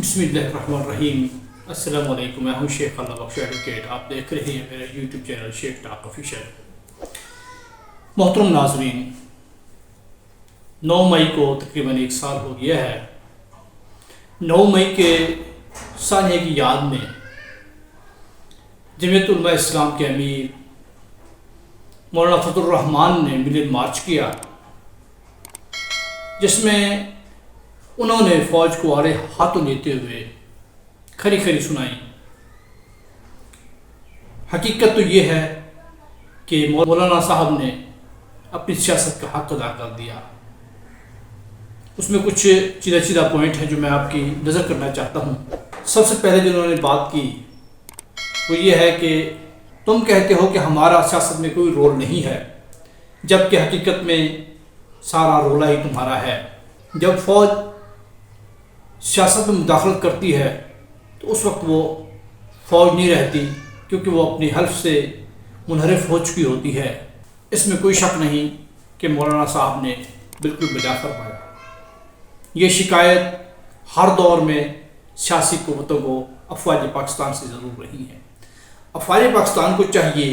بسم اللہ الرحمن الرحیم۔ السلام علیکم، میں ہوں شیخ اللہ بخش ایڈوکیٹ۔ آپ دیکھ رہے ہیں میرا یوٹیوب چینل شیخ ٹاک آفیشل۔ محترم ناظرین، 9 مئی کو تقریباً 1 سال ہو گیا ہے۔ 9 مئی کے سانحے کی یاد میں جمعیت علماء اسلام کے امیر مولانا فضل الرحمان نے ملن مارچ کیا، جس میں انہوں نے فوج کو آڑے ہاتھوں لیتے ہوئے کھری کھری سنائی۔ حقیقت تو یہ ہے کہ مولانا صاحب نے اپنی سیاست کا حق ادا کر دیا۔ اس میں کچھ چیدہ پوائنٹ ہیں جو میں آپ کی نظر کرنا چاہتا ہوں۔ سب سے پہلے جو انہوں نے بات کی وہ یہ ہے کہ تم کہتے ہو کہ ہمارا سیاست میں کوئی رول نہیں ہے، جبکہ حقیقت میں سارا رولہ ہی تمہارا ہے۔ جب فوج سیاست میں مداخلت کرتی ہے تو اس وقت وہ فوج نہیں رہتی، کیونکہ وہ اپنی حلف سے منحرف ہو چکی ہوتی ہے۔ اس میں کوئی شک نہیں کہ مولانا صاحب نے بالکل بجا فرمایا۔ یہ شکایت ہر دور میں سیاسی قوتوں کو افواج پاکستان سے ضرور رہی ہے۔ افواج پاکستان کو چاہیے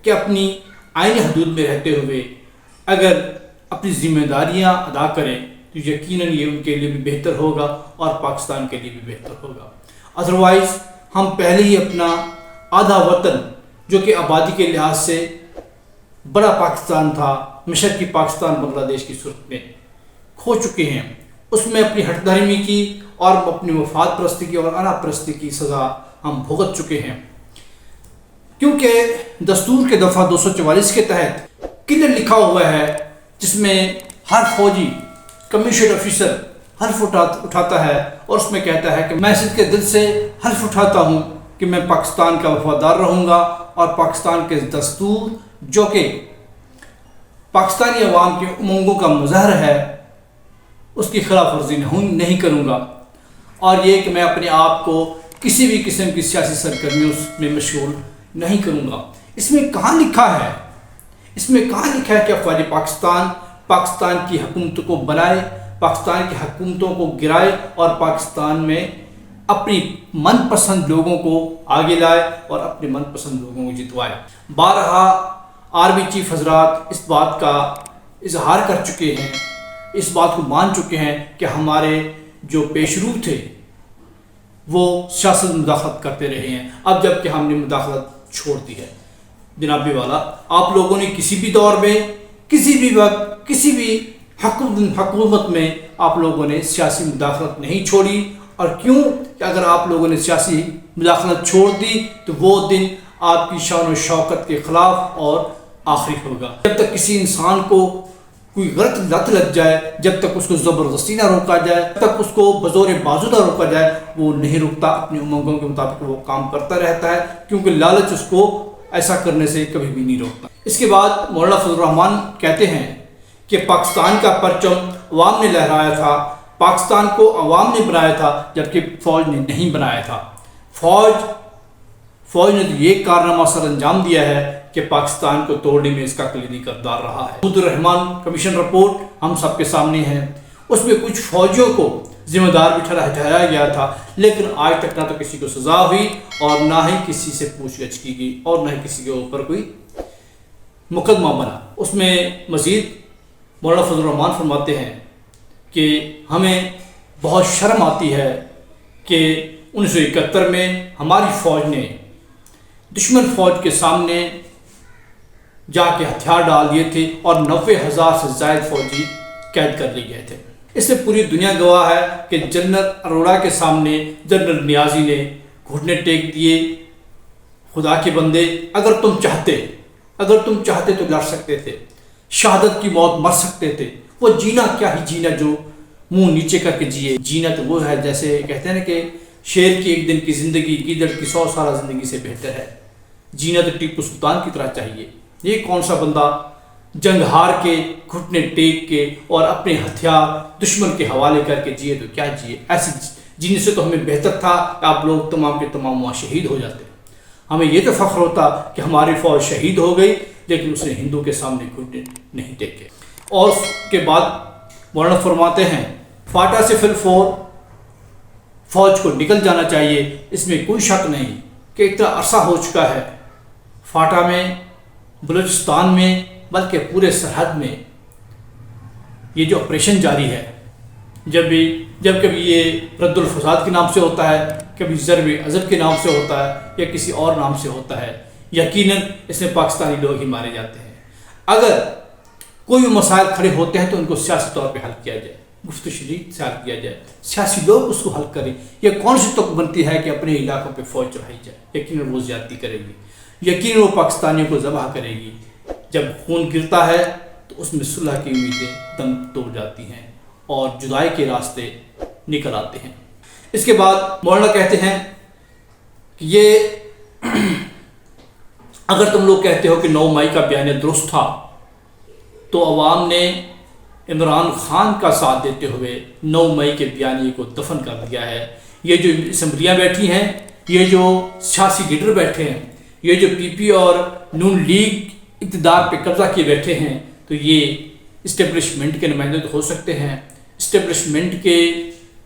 کہ اپنی آئینی حدود میں رہتے ہوئے اگر اپنی ذمہ داریاں ادا کریں تو یقیناً یہ ان کے لیے بھی بہتر ہوگا اور پاکستان کے لیے بھی بہتر ہوگا۔ ادروائز ہم پہلے ہی اپنا آدھا وطن، جو کہ آبادی کے لحاظ سے بڑا پاکستان تھا، مشرقی پاکستان بنگلہ دیش کی صورت میں، کھو چکے ہیں۔ اس میں اپنی ہٹ دھرمی کی اور اپنی مفاد پرستی کی اور انا پرستی کی سزا ہم بھگت چکے ہیں، کیونکہ دستور کے دفعہ 244 کے تحت کلیئر لکھا ہوا ہے، جس میں ہر فوجی کمیشن آفیسر حلف اٹھاتا ہے اور اس میں کہتا ہے کہ میں صدق کے دل سے حلف اٹھاتا ہوں کہ میں پاکستان کا وفادار رہوں گا اور پاکستان کے دستور جو کہ پاکستانی عوام کے امنگوں کا مظہر ہے اس کی خلاف ورزی نہیں کروں گا، اور یہ کہ میں اپنے آپ کو کسی بھی قسم کی سیاسی سرگرمی میں مشغول نہیں کروں گا۔ اس میں کہاں لکھا ہے؟ اس میں کہاں لکھا ہے کہ افواج پاکستان کی حکومت کو بنائے، پاکستان کی حکومتوں کو گرائے اور پاکستان میں اپنی من پسند لوگوں کو آگے لائے اور اپنے من پسند لوگوں کو جتوائے۔ بارہا آرمی چیف حضرات اس بات کا اظہار کر چکے ہیں، اس بات کو مان چکے ہیں کہ ہمارے جو پیشرو تھے وہ سیاست میں مداخلت کرتے رہے ہیں، اب جب کہ ہم نے مداخلت چھوڑ دی ہے۔ جناب والا، آپ لوگوں نے کسی بھی دور میں، کسی بھی وقت، کسی بھی حکومت میں آپ لوگوں نے سیاسی مداخلت نہیں چھوڑی، اور کیوں کہ اگر آپ لوگوں نے سیاسی مداخلت چھوڑ دی تو وہ دن آپ کی شان و شوکت کے خلاف اور آخری ہوگا۔ جب تک کسی انسان کو کوئی غلط لت لگ جائے، جب تک اس کو زبردستی نہ روکا جائے، جب تک اس کو بزور بازو نہ روکا جائے، وہ نہیں رکتا، اپنی امنگوں کے مطابق وہ کام کرتا رہتا ہے، کیونکہ لالچ اس کو ایسا کرنے سے کبھی بھی نہیں روکتا۔ اس کے بعد مولانا فضل الرحمان کہتے ہیں کہ پاکستان کا پرچم عوام نے لہرایا تھا، پاکستان کو عوام نے بنایا تھا، جبکہ فوج نے نہیں بنایا تھا۔ فوج نے تو یہ کارنامہ سر انجام دیا ہے کہ پاکستان کو توڑنے میں اس کا کلیدی کردار رہا ہے۔ عبد الرحمان کمیشن رپورٹ ہم سب کے سامنے ہے، اس میں کچھ فوجیوں کو ذمہ دار بھی ٹھہرایا گیا تھا، لیکن آج تک نہ تو کسی کو سزا ہوئی اور نہ ہی کسی سے پوچھ گچھ کی گئی اور نہ ہی کسی کے اوپر کوئی مقدمہ بنا۔ اس میں مزید مولانا فضل الرحمان فرماتے ہیں کہ ہمیں بہت شرم آتی ہے کہ 1971 میں ہماری فوج نے دشمن فوج کے سامنے جا کے ہتھیار ڈال دیے تھے اور 90,000 سے زائد فوجی قید کر لیے گئے تھے۔ اس سے پوری دنیا گواہ ہے کہ جنرل اروڑا کے سامنے جنرل نیازی نے گھٹنے ٹیک دیے۔ خدا کے بندے، اگر تم چاہتے تو لڑ سکتے تھے، شہادت کی موت مر سکتے تھے، وہ جینا کیا ہی جینا جو منہ نیچے کر کے جیے۔ جینا تو وہ ہے، جیسے کہتے ہیں نا کہ شیر کی 1 دن کی زندگی گیدڑ کی 100 سالہ زندگی سے بہتر ہے۔ جینا تو ٹیپو سلطان کی طرح چاہیے۔ یہ کون سا بندہ جنگ ہار کے، گھٹنے ٹیک کے اور اپنے ہتھیار دشمن کے حوالے کر کے جیے تو کیا جیے؟ ایسے جینے سے تو ہمیں بہتر تھا کہ آپ لوگ تمام کے تمام وہاں شہید ہو جاتے۔ ہمیں یہ تو فخر ہوتا کہ ہماری فوج شہید ہو گئی، لیکن اس نے ہندو کے سامنے گھٹنے نہیں ٹیکے۔ اور اس کے بعد مولانا فرماتے ہیں فاٹا سے فل 4 فوج کو نکل جانا چاہیے، اس میں کوئی شک نہیں کہ اتنا عرصہ ہو چکا ہے فاٹا میں، بلوچستان میں، بلکہ پورے سرحد میں یہ جو آپریشن جاری ہے، جب کبھی یہ رد الفساد کے نام سے ہوتا ہے، کبھی ضرب عضب کے نام سے ہوتا ہے، یا کسی اور نام سے ہوتا ہے، یقیناً اس میں پاکستانی لوگ ہی مارے جاتے ہیں۔ اگر کوئی مسائل کھڑے ہوتے ہیں تو ان کو سیاسی طور پہ حل کیا جائے، گفت و شنید سے حل کیا جائے، سیاسی لوگ اس کو حل کریں۔ یہ کون سی توق بنتی ہے کہ اپنے علاقوں پہ فوج چڑھائی جائے؟ یقیناً وہ زیادتی کرے گی، یقیناً وہ پاکستانیوں کو ذبح کرے گی۔ جب خون گرتا ہے تو اس میں صلح کی امیدیں دم توڑ جاتی ہیں اور جدائی کے راستے نکل آتے ہیں۔ اس کے بعد مولانا کہتے ہیں کہ یہ اگر تم لوگ کہتے ہو کہ 9 مئی کا بیانیہ درست تھا تو عوام نے عمران خان کا ساتھ دیتے ہوئے 9 مئی کے بیانیے کو دفن کر دیا ہے۔ یہ جو اسمبلیاں بیٹھی ہیں، یہ جو سیاسی لیڈر بیٹھے ہیں، یہ جو پی پی اور نون لیگ اقتدار پہ قبضہ کیے بیٹھے ہیں، تو یہ اسٹیبلشمنٹ کے نمائندے تو ہو سکتے ہیں، اسٹیبلشمنٹ کے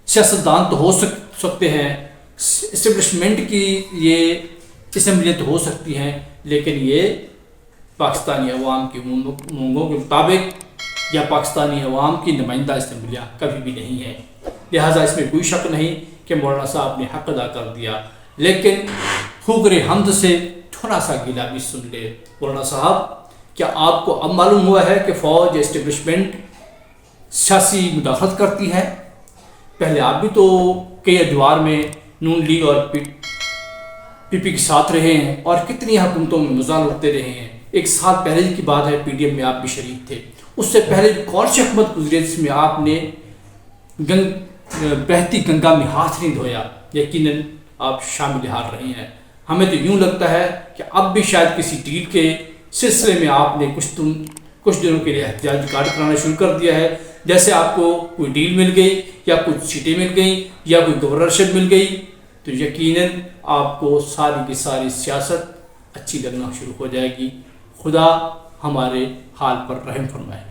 سیاستدان تو ہو سکتے ہیں، اسٹیبلشمنٹ کی یہ اسمبلیاں تو ہو سکتی ہیں، لیکن یہ پاکستانی عوام کی امنگوں کے مطابق یا پاکستانی عوام کی نمائندہ اسمبلیاں کبھی بھی نہیں ہیں۔ لہٰذا اس میں کوئی شک نہیں کہ مولانا صاحب نے حق ادا کر دیا، لیکن خوگر حمد سے تھوڑا سا گلہ بھی سن لے۔ مولانا صاحب، کیا آپ کو اب معلوم ہوا ہے کہ فوج یا اسٹیبلشمنٹ سیاسی مداخلت کرتی ہے؟ پہلے آپ بھی تو کئی ادوار میں نون لیگ اور پی پی کے ساتھ رہے ہیں اور کتنی حکومتوں میں مزاح لڑتے رہے ہیں۔ 1 سال پہلے کی بات ہے، پی ڈی ایم میں آپ بھی شریک تھے۔ اس سے پہلے کون سی حکومت گزری جس میں آپ نے بہتی گنگا میں ہاتھ نہیں دھویا؟ یقیناً آپ شامل حال رہے ہیں۔ ہمیں تو یوں لگتا ہے کہ اب بھی شاید کسی ڈیل کے سلسلے میں آپ نے کچھ دنوں کے لیے احتجاجی کارڈ کرانا شروع کر دیا ہے، جیسے آپ کو کوئی ڈیل مل گئی یا کچھ سیٹیں مل گئیں یا کوئی گورنرشپ مل گئی، تو یقیناً آپ کو ساری کی ساری سیاست اچھی لگنا شروع ہو جائے گی۔ خدا ہمارے حال پر رحم فرمائے۔